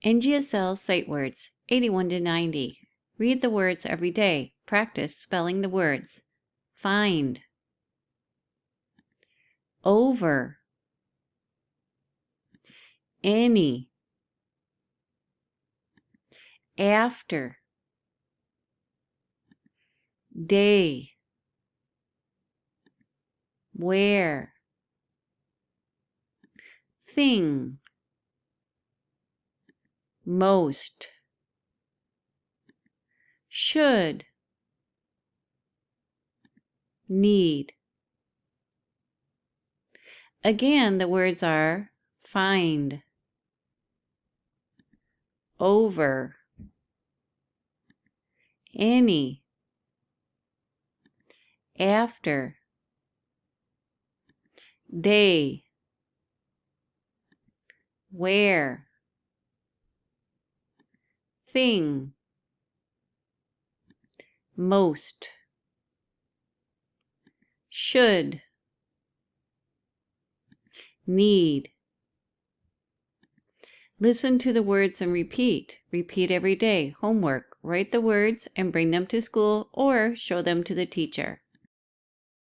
NGSL sight words 81 to 90. Read the words every day. Practice spelling the words. Find, over, any, after, day, where, thing, most, should, need. Again, the words are find, over, any, after, day, where, thing, most, should, need. Listen to the words and repeat. Repeat every day. Homework. Write the words and bring them to school or show them to the teacher.